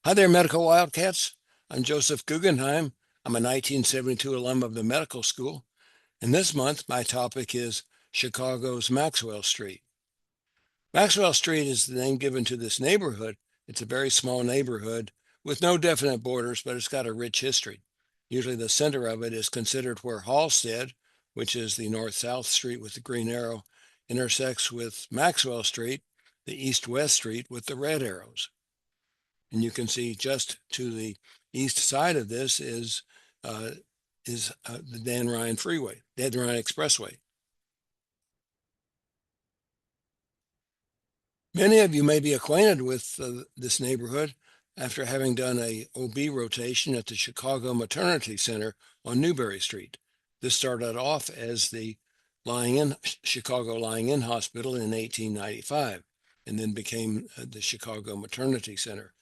Hi there, Medical Wildcats. I'm Joseph Guggenheim. I'm a 1972 alum of the medical school. And this month, my topic is Chicago's Maxwell Street. Maxwell Street is the name given to this neighborhood. It's a very small neighborhood with no definite borders, but it's got a rich history. Usually, the center of it is considered where Halsted, which is the north-south street with the green arrow, intersects with Maxwell Street, the east-west street with the red arrows. And you can see just to the east side of this uh, is the Dan Ryan Freeway, Dan Ryan Expressway. Many of you may be acquainted with this neighborhood after having done a OB rotation at the Chicago Maternity Center on Newberry Street. This started off as the Chicago Lying-In Hospital in 1895 and then became the Chicago Maternity Center.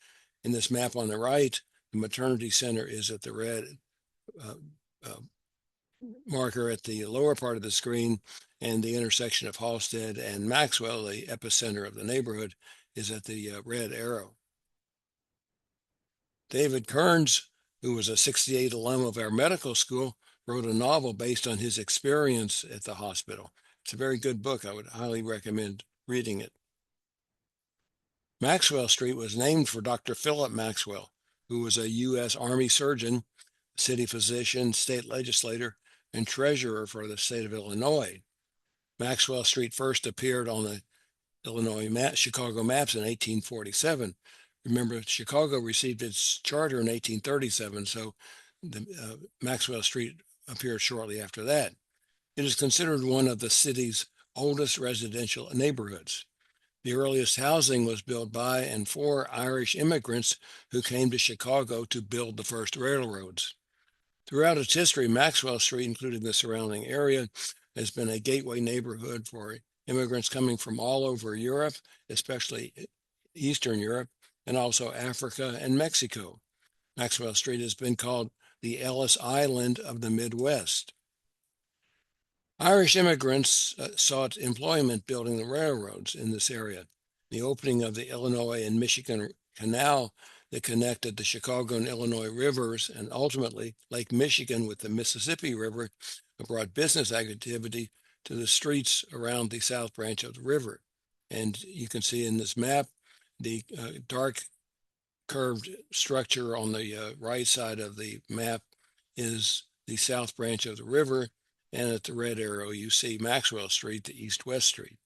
In this map on the right, the maternity center is at the red uh, uh, marker at the lower part of the screen, and the intersection of Halsted and Maxwell, the epicenter of the neighborhood, is at the red arrow. David Kearns, who was a 68 alum of our medical school, wrote a novel based on his experience at the hospital. It's a very good book. I would highly recommend reading it. Maxwell Street was named for Dr. Philip Maxwell, who was a U.S. Army surgeon, city physician, state legislator, and treasurer for the state of Illinois. Maxwell Street first appeared on the Chicago maps in 1847. Remember, Chicago received its charter in 1837, so Maxwell Street appeared shortly after that. It is considered one of the city's oldest residential neighborhoods. The earliest housing was built by and for Irish immigrants who came to Chicago to build the first railroads. Throughout its history, Maxwell Street, including the surrounding area, has been a gateway neighborhood for immigrants coming from all over Europe, especially Eastern Europe, and also Africa and Mexico. Maxwell Street has been called the Ellis Island of the Midwest. Irish immigrants sought employment building the railroads in this area. The opening of the Illinois and Michigan Canal that connected the Chicago and Illinois rivers and ultimately Lake Michigan with the Mississippi River brought business activity to the streets around the south branch of the river. And you can see in this map the dark curved structure on the right side of the map is the south branch of the river, and at the red arrow you see Maxwell Street, the east-west street.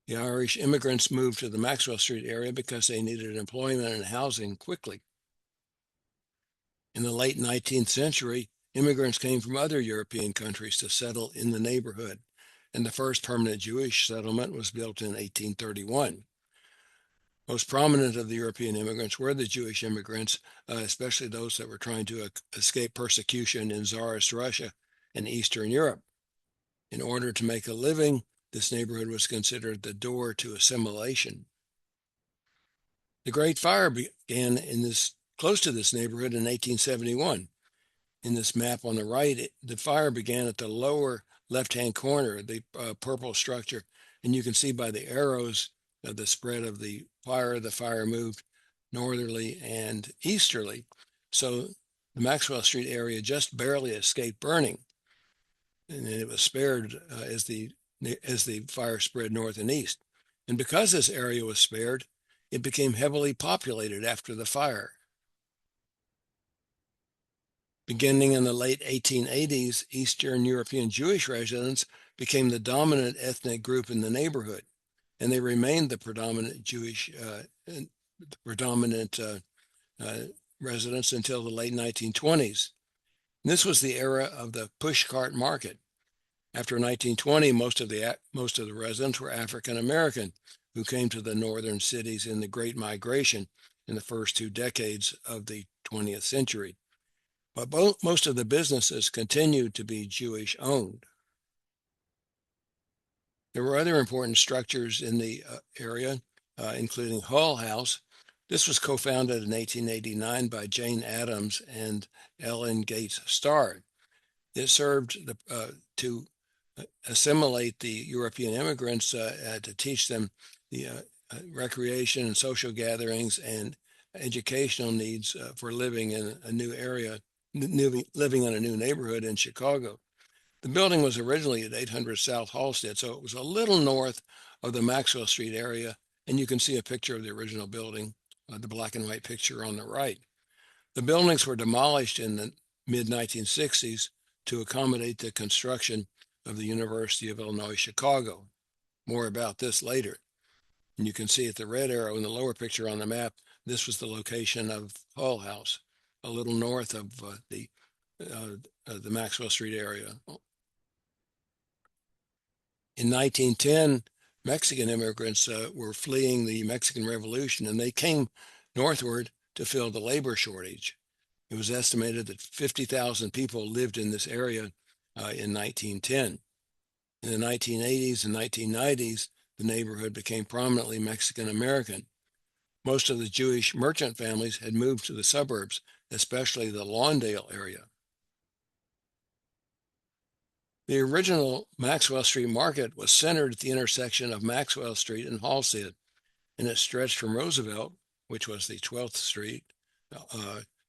The Irish immigrants moved to the Maxwell Street area because they needed employment and housing quickly. In the late 19th century, immigrants came from other European countries to settle in the neighborhood, and the first permanent Jewish settlement was built in 1831. Most prominent of the European immigrants were the Jewish immigrants, especially those that were trying to escape persecution in Tsarist Russia and Eastern Europe. In order to make a living, this neighborhood was considered the door to assimilation. The Great Fire began close to this neighborhood in 1871. In this map on the right, the fire began at the lower left-hand corner, the purple structure, and you can see by the arrows of the spread of the fire moved northerly and easterly. So the Maxwell Street area just barely escaped burning, and it was spared as the fire spread north and east. And because this area was spared, it became heavily populated after the fire. Beginning in the late 1880s, Eastern European Jewish residents became the dominant ethnic group in the neighborhood, and they remained the predominant residents until the late 1920s. This was the era of the pushcart market. After 1920, most of the residents were African American who came to the northern cities in the Great Migration in the first 2 decades of the 20th century. But most of the businesses continued to be Jewish owned. There were other important structures in the area, including Hull House. This was co-founded in 1889 by Jane Addams and Ellen Gates Starr. It served to assimilate the European immigrants, to teach them the recreation and social gatherings and educational needs for living in a new area, living in a new neighborhood in Chicago. The building was originally at 800 South Halsted, so it was a little north of the Maxwell Street area, and you can see a picture of the original building, the black and white picture on the right. The buildings were demolished in the mid-1960s to accommodate the construction of the University of Illinois Chicago. More about this later. And you can see at the red arrow in the lower picture on the map, this was the location of Hull House, a little north of the Maxwell Street area. In 1910, Mexican immigrants were fleeing the Mexican Revolution, and they came northward to fill the labor shortage. It was estimated that 50,000 people lived in this area in 1910. In the 1980s and 1990s, the neighborhood became prominently Mexican American. Most of the Jewish merchant families had moved to the suburbs, especially the Lawndale area. The original Maxwell Street Market was centered at the intersection of Maxwell Street and Halsted, and it stretched from Roosevelt, which was the 12th Street,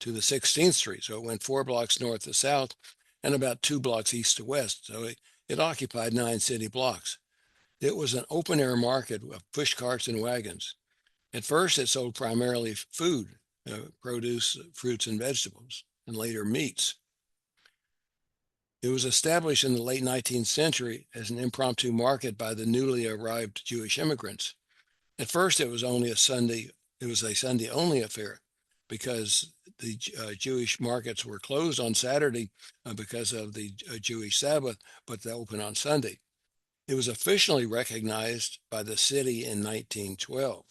to the 16th Street. So it went 4 blocks north to south and about 2 blocks east to west. So it occupied 9 city blocks. It was an open-air market of push carts and wagons. At first, it sold primarily food, produce, fruits, and vegetables, and later meats. It was established in the late 19th century as an impromptu market by the newly arrived Jewish immigrants. At first, it was a Sunday-only affair because the Jewish markets were closed on Saturday because of the Jewish Sabbath, but they open on Sunday. It was officially recognized by the city in 1912.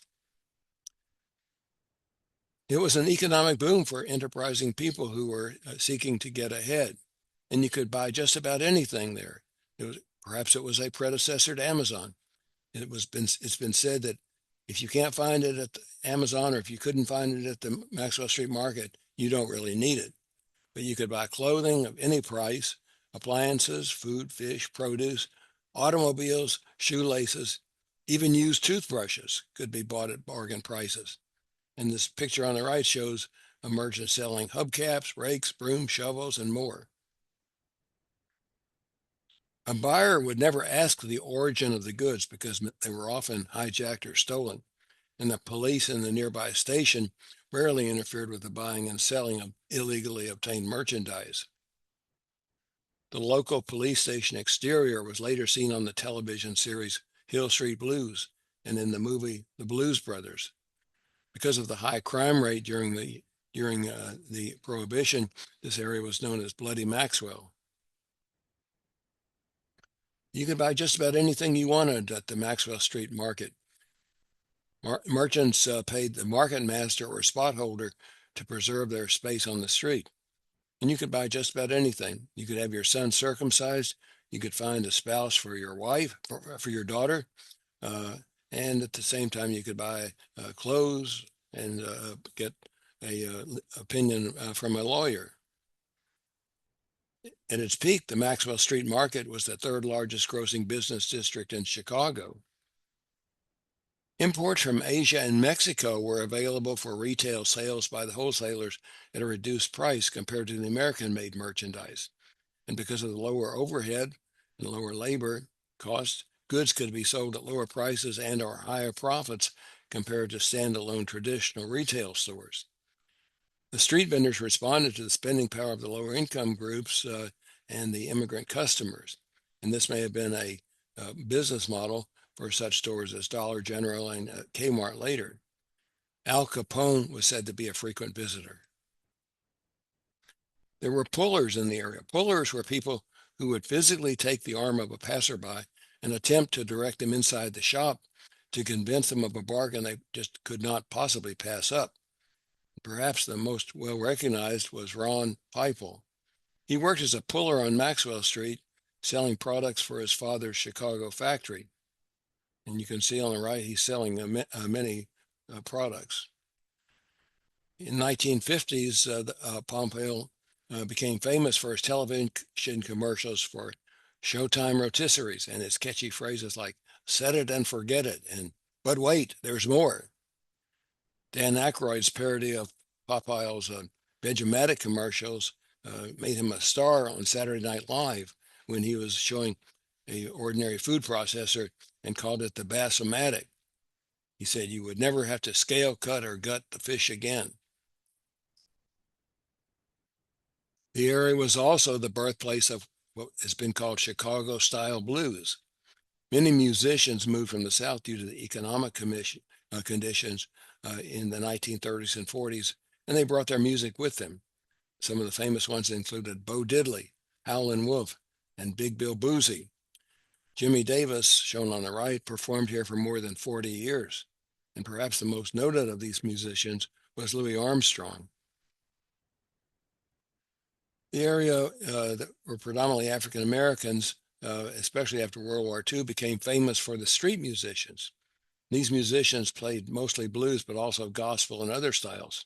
It was an economic boom for enterprising people who were seeking to get ahead. And you could buy just about anything there. Perhaps it was a predecessor to Amazon. It's been said that if you can't find it at Amazon, or if you couldn't find it at the Maxwell Street Market, you don't really need it. But you could buy clothing of any price, appliances, food, fish, produce, automobiles, shoelaces, even used toothbrushes could be bought at bargain prices. And this picture on the right shows a merchant selling hubcaps, rakes, brooms, shovels, and more. A buyer would never ask the origin of the goods because they were often hijacked or stolen, and the police in the nearby station rarely interfered with the buying and selling of illegally obtained merchandise. The local police station exterior was later seen on the television series Hill Street Blues and in the movie The Blues Brothers. Because of the high crime rate during the Prohibition, this area was known as Bloody Maxwell. You could buy just about anything you wanted at the Maxwell Street Market. Merchants paid the market master or spot holder to preserve their space on the street. And you could buy just about anything. You could have your son circumcised. You could find a spouse for your wife, for your daughter. And at the same time, you could buy clothes and get an opinion from a lawyer. At its peak, the Maxwell Street Market was the third largest grossing business district in Chicago. Imports from Asia and Mexico were available for retail sales by the wholesalers at a reduced price compared to the American-made merchandise. And because of the lower overhead and lower labor costs, goods could be sold at lower prices and or higher profits compared to standalone traditional retail stores. The street vendors responded to the spending power of the lower income groups and the immigrant customers. And this may have been a business model for such stores as Dollar General and Kmart later. Al Capone was said to be a frequent visitor. There were pullers in the area. Pullers were people who would physically take the arm of a passerby and attempt to direct them inside the shop to convince them of a bargain they just could not possibly pass up. Perhaps the most well-recognized was Ron Pipel. He worked as a puller on Maxwell Street, selling products for his father's Chicago factory. And you can see on the right, he's selling many products. In the 1950s, Pompeo became famous for his television commercials for Showtime rotisseries and his catchy phrases like, "Set it and forget it," and "But wait, there's more." Dan Aykroyd's parody of Popeye's Vegematic commercials made him a star on Saturday Night Live when he was showing a ordinary food processor and called it the Bassomatic. He said you would never have to scale, cut, or gut the fish again. The area was also the birthplace of what has been called Chicago-style blues. Many musicians moved from the South due to the economic conditions in the 1930s and 40s, and they brought their music with them. Some of the famous ones included Bo Diddley, Howlin' Wolf, and Big Bill Boozy. Jimmy Davis, shown on the right, performed here for more than 40 years, and perhaps the most noted of these musicians was Louis Armstrong. The area that were predominantly African Americans, especially after World War II, became famous for the street musicians. These musicians played mostly blues, but also gospel and other styles.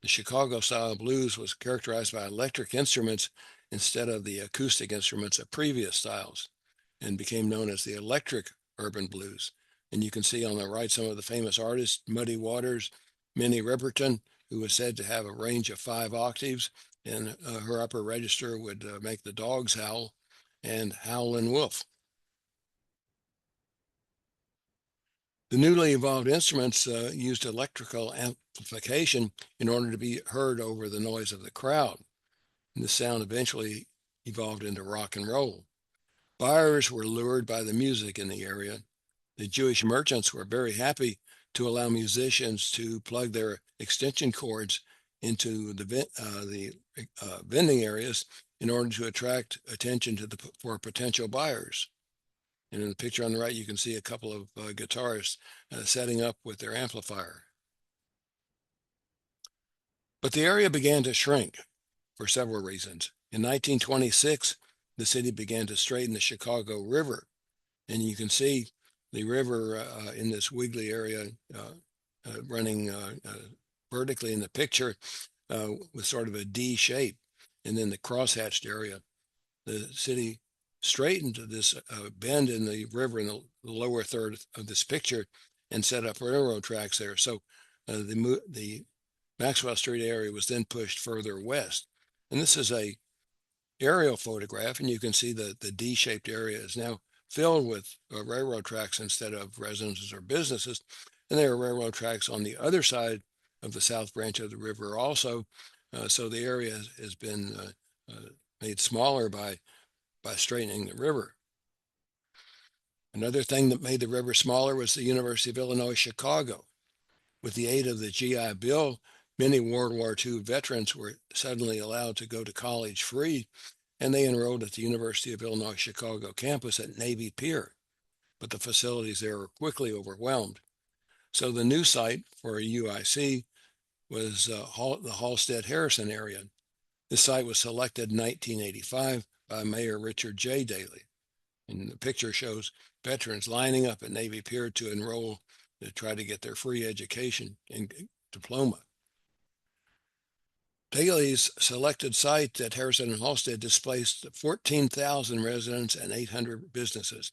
The Chicago style blues was characterized by electric instruments instead of the acoustic instruments of previous styles, and became known as the electric urban blues. And you can see on the right some of the famous artists: Muddy Waters, Minnie Riperton, who was said to have a range of 5 octaves, and her upper register would make the dogs howl, and Howlin' Wolf. The newly evolved instruments used electrical amplification in order to be heard over the noise of the crowd. And the sound eventually evolved into rock and roll. Buyers were lured by the music in the area. The Jewish merchants were very happy to allow musicians to plug their extension cords into the vending areas in order to attract attention for potential buyers. And in the picture on the right, you can see a couple of guitarists setting up with their amplifier. But the area began to shrink for several reasons. In 1926, the city began to straighten the Chicago River. And you can see the river in this wiggly area running vertically in the picture with sort of a D shape. And then the crosshatched area, the city straightened this bend in the river in the lower third of this picture and set up railroad tracks there. So the Maxwell Street area was then pushed further west. And this is a aerial photograph, and you can see the D-shaped area is now filled with railroad tracks instead of residences or businesses. And there are railroad tracks on the other side of the south branch of the river also. So the area has been made smaller by straightening the river. Another thing that made the river smaller was the University of Illinois Chicago. With the aid of the GI Bill, many World War II veterans were suddenly allowed to go to college free, and they enrolled at the University of Illinois Chicago campus at Navy Pier. But the facilities there were quickly overwhelmed. So the new site for a UIC was the Halstead-Harrison area. This site was selected in 1985 by Mayor Richard J. Daley. And the picture shows veterans lining up at Navy Pier to enroll to try to get their free education and diploma. Daley's selected site at Harrison and Halstead displaced 14,000 residents and 800 businesses.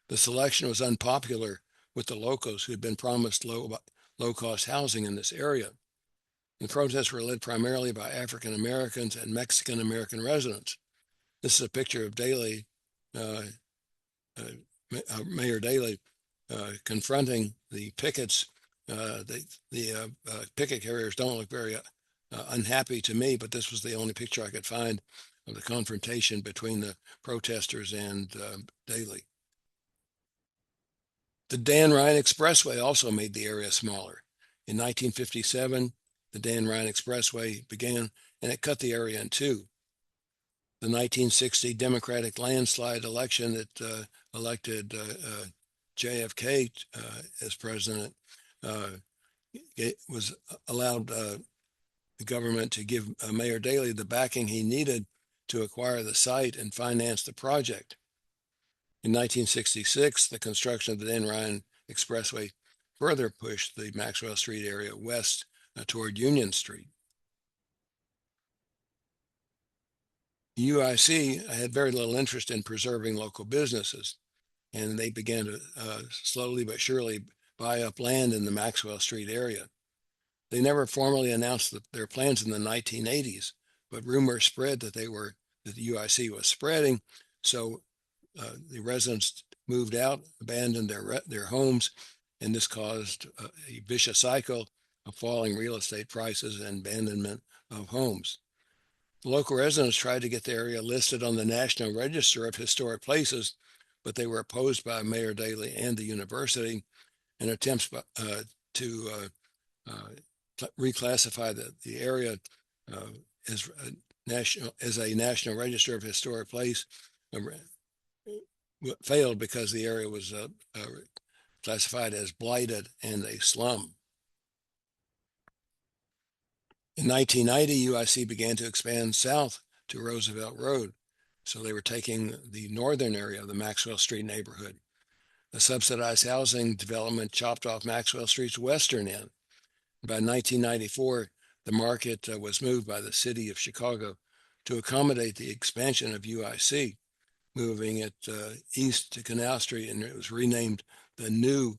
The selection was unpopular with the locals who had been promised low-cost housing in this area. The protests were led primarily by African Americans and Mexican American residents. This is a picture of Daley, Mayor Daley, confronting the pickets. The picket carriers don't look very unhappy to me, but this was the only picture I could find of the confrontation between the protesters and Daley. The Dan Ryan Expressway also made the area smaller. In 1957, the Dan Ryan Expressway began, and it cut the area in two. The 1960 Democratic landslide election that elected JFK as president it was allowed the government to give Mayor Daley the backing he needed to acquire the site and finance the project. In 1966, the construction of the Dan Ryan Expressway further pushed the Maxwell Street area west toward Union Street. UIC had very little interest in preserving local businesses, and they began to slowly but surely buy up land in the Maxwell Street area. They never formally announced their plans in the 1980s, but rumors spread that the UIC was spreading. So the residents moved out, abandoned their homes, and this caused a vicious cycle of falling real estate prices and abandonment of homes. The local residents tried to get the area listed on the National Register of Historic Places, but they were opposed by Mayor Daley and the university, and attempts to reclassify the area uh, as a National Register of Historic Place failed because the area was classified as blighted and a slum. In 1990, UIC began to expand south to Roosevelt Road. So they were taking the northern area of the Maxwell Street neighborhood. The subsidized housing development chopped off Maxwell Street's western end. By 1994, the market was moved by the city of Chicago to accommodate the expansion of UIC, moving it east to Canal Street, and it was renamed the new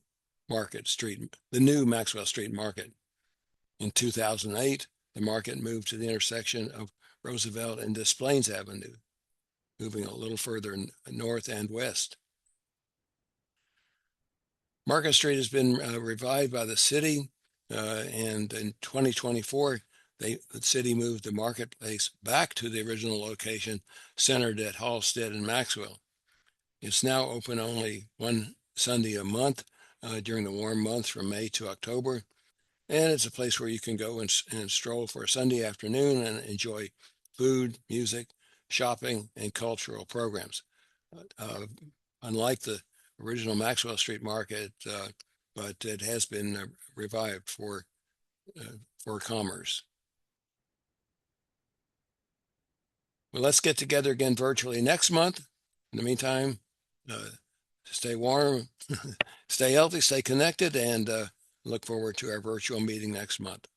Maxwell Street Market. In 2008, the market moved to the intersection of Roosevelt and Des Plaines Avenue, moving a little further north and west. Market Street has been revived by the city, and in 2024, the city moved the marketplace back to the original location centered at Halstead and Maxwell. It's now open only one Sunday a month during the warm months from May to October. And it's a place where you can go and stroll for a Sunday afternoon and enjoy food, music, shopping, and cultural programs. Unlike the original Maxwell Street Market, but it has been revived for commerce. Well, let's get together again virtually next month. In the meantime, stay warm, stay healthy, stay connected, and look forward to our virtual meeting next month.